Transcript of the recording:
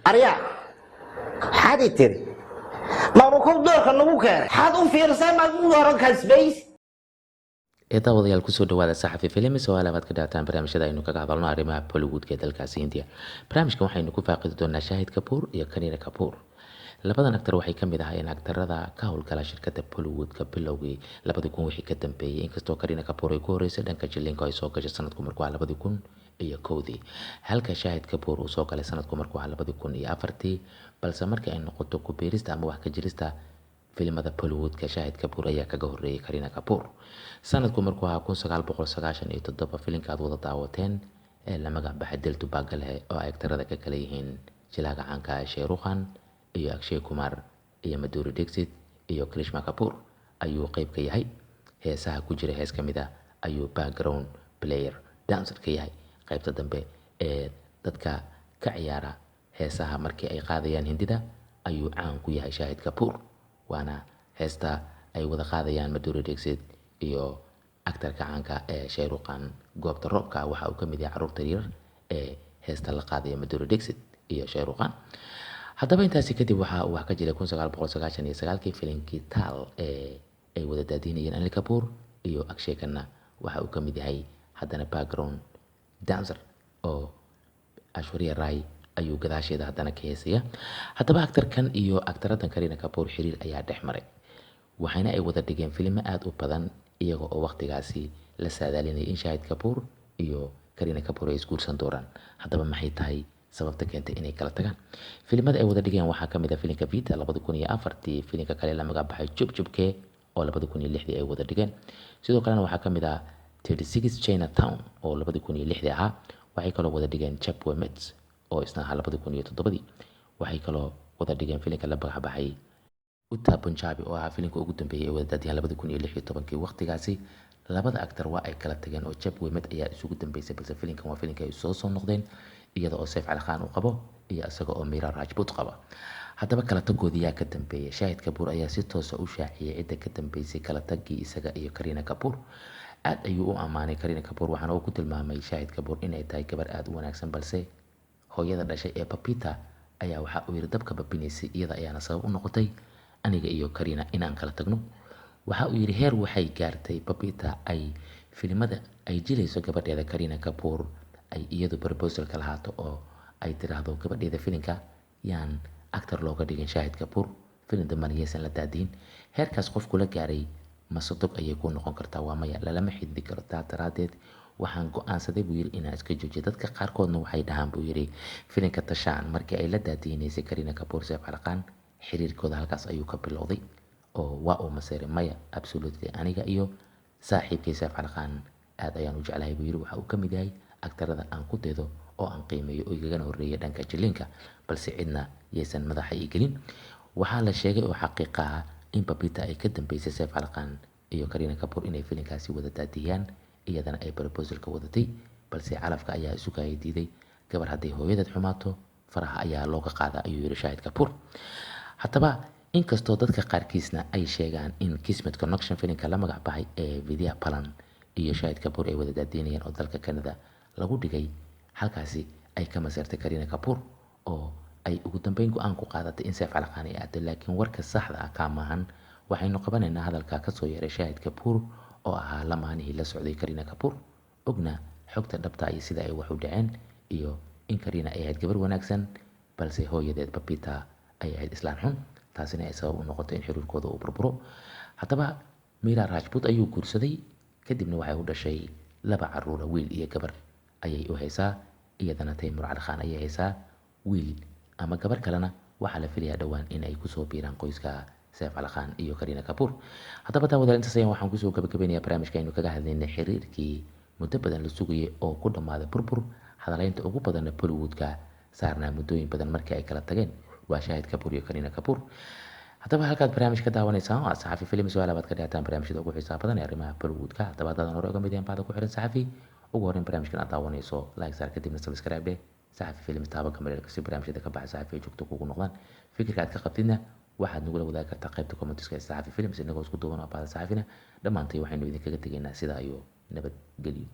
أريا حادي تري ما بكون دورك النبوك حاد في رسالة ما تقول دورك هالسبيس daawadayaal kusoo dhawaada saxafi films oo alabaad ka dhaataan barnaamijyada aynu kaga hadalno arrimaha Bollywoodka ee dalkaasi India. Barnaamijkan waxaynu ku faaqidi doonaa Shahid Kapoor iyo Kareena Kapoor. Labadan aktar waxay ka mid ahaayeen aktarada ka howlgala shirkadda Bollywoodka bilowgii 2000 wixii ka dambeeyay, inkastoo Kareena Kapoor ay ku horeysay dhanka jilinka ay soo gashay sanadku markuu ahaa 2001 halka Shahid Kapoor uu soo galay sanadku markuu ahaa 2004 balse markii ay noqoto ku biirista ama wax ka jirista filimada Bollywoodka Shahid Kapoor ayaa kaga horeeyay Kareena Kapoor. sanadku markuu ahaa 1997 filimka aad wada daawateen ee la magac baxay Dil To Pagal Hai oo ay aktarada ka kala yihiin jilaaga caanka ah Shah Rukh Khan iyo Akshay Kumar iyo Madhuri Dixit iyo Karishma Kapoor ayuu qayb ka yahay. heesaha ku jira hees kamid ah ayuu background player dancer ka yahay. qaybta dambe ee dadka ka ciyaara heesaha markii ay qaadayaan Hindida ayuu caan ku yahay Shahid Kapoor, waana heesta ay wada qaadayaan Madhuri Dixit iyo aktarka caanka ee Shah Rukh Khan goobta roobka waxa uu ka mid yahay carruurta yar ee heesta la qaadaya Madhuri Dixit iyo Shah Rukh Khan. haddaba intaasi kadib waxa uu wax ka jiray 1999 filimkii Taal ee ay wada daadinayeen Anil Kapoor iyo Akshay Khanna waxa uu ka mid yahay haddana background dancer oo Aishwarya Rai ayuu gadaasheeda haddana ka heesaya. haddaba aktarkan iyo aktaradan Kareena Kapoor xiriir ayaa dhex maray, waxayna ay wada dhigeen filimo aad u badan iyaga oo waqtigaasi la saadaalinayay in Shahid Kapoor iyo Kareena Kapoor ay isguursan doonaan. haddaba maxay tahay sababta keentay inay kala tagaan? filimada ay wada dhigeen waxaa ka mid ah filimka Vita 2004, filimka kale la magac baxay Chub Chub Ke oo 2006 ay wada dhigeen. sidoo kalena waxaa ka mid ah 36 Chinatown oo 2006 ahaa. waxay kaloo wada dhigeen Chapwe Mets oo isna ahaa 2007. waxay kaloo wada dhigeen filimka la magac baxay Uttar Punjabi oo ahaa filimka ugu dambeeyay ee wada daadiyeen 2016. waqtigaasi labada aktar waa ay kala tageen oo Chapwe Met ayaa isugu dambeysay, balse filimkan waa filimka ay soo noqdeen iyada oo Saif Ali Khan uu qabo iyo isaga oo Meera Rajput qaba. haddaba kala tagoodii yaa ka dambeeyay. Shahid Kapoor ayaa si toos ah u shaaciyay cidda ka dambeysay kala tagii isaga iyo Kareena Kapoor. aad ayuu u amaanay Kareena Kapoor, waxaana uu ku tilmaamay Shahid Kapoor inay tahay gabar aad u wanaagsan, balse hooyada dhashay ee Papita ayaa waxa uu yiri dabka babinaysay iyada ayaana sabab u noqotay aniga iyo Kareena inaan kala tagno. waxa uu yiri heer waxay gaartay Papita ay filimada ay jilayso gabadheeda Kareena Kapoor ay iyadu proposal ka lahaato oo ay tiraahdo gabadheeda filimka yaan actor looga dhigin Shahid Kapoor, filim dambana yaysan la daadiin. heerkaas qofku la gaaray masodog ayay ku noqon kartaa, waa maya lalama xiddi karo. taa daraadeed waxaan go'aansaday buu yiri inaan iska joojiyo. dadka qaarkoodna waxay dhahaan buu yiri filimka Tashaan markii ay la daadinaysay Kareena Kapoor Saif Ali Khan xiriirkooda halkaas ayuu ka bilowday oo waa uu maseeray. maya absolutely aniga iyo saaxiibkay Saif Ali Khan aad ayaan u jeclahay buu yiri. waxa uu ka mid yahay aktarada aan ku daydo oo aan qiimeeyo oo igagana horreeyay dhanka jilinka, balse cidna yaysan madaxa ii gelin. waxaa la sheegay oo xaqiiqa ah in Papita ay ka dambeysay Saif Ali Khan iyo Kareena Kapoor inay filimkaasi wada daadiyaan, iyadana ay proposalka wadatay, balse calafka ayaa isu kaya diiday. gabar hadday hooyadeed xumaato faraha ayaa looga qaadaa ayuu yiri Shahid Kapoor. haddaba inkastoo dadka qaarkiisna ay sheegaan in Kismet Connection filimka la magac baxay ee Vidya Balan iyo Shahid Kapoor ay wada daadinayeen oo dalka Canada lagu dhigay, halkaasi ay ka maseertay Kareena Kapoor oo ay ugu dambeyn go'aan ku qaadatay in Saif Ali Khan ay aado. laakiin warka saxda ah ka maahan. waxaynu qabanaynaa hadalka ka soo yeeray Shahid Kapoor oo ahaa lamaanihii la socday Kareena Kapoor, ogna xogta dhabta iyo sida ay wax u dhaceen iyo in Kareena ay ahayd gabar wanaagsan balse hooyadeed Papita ay ahayd islaan xun, taasina ay sabab u noqotay in xiriirkooda uu burburo. haddaba Meera Rajput ayuu guursaday, kadibna waxay u dhashay 2 carruur, wiil iyo gabar ayay u haysaa. iyadana Taymur Ali Khan ayay haysaa. wiil ama gabar kalena waxaa la filayaa dhowaan in ay kusoo biiraan qoyska Saif Ali Khan iyo Kareena Kapoor. haddaba daawadayaal intaas ayaan waxaan kusoo gabagabeynayaa barnaamijka aynu kaga hadlaynay xiriirkii muddo badan la sugayay oo ku dhammaaday burbur. hadalaynta ugu badanna Bollywoodka saarnaa muddooyin badan markii ay kala tageen waa Shahid Kapoor iyo Kareena Kapoor. haddaba halkaad barnaamij ka daawanaysaan waa Saxafi Films, su'aalaha baad ka dhigtaan barnaamijyada ugu xiisaha badan ee arrimaha Bollywoodka. haddaba haddaadan hore uga mid yahay baad ku xiran Saxafi, ugu horreyn barnaamijkan aad daawanayso like saar kadibna subscribe dheh. Saxafi Films taaba kamarada si barnaamijyada ka baxa Saxafi ay joogto kugu noqdaan. fikirka aad ka qabtidna waxaad nagula wadaagi kartaa qaybta comments-ka ee Saxafi Films inagoo isku duuban oo baada Saxafina. dhammaantii waxaynu idinkaga tegaynaa sidaa iyo nabadgelyo.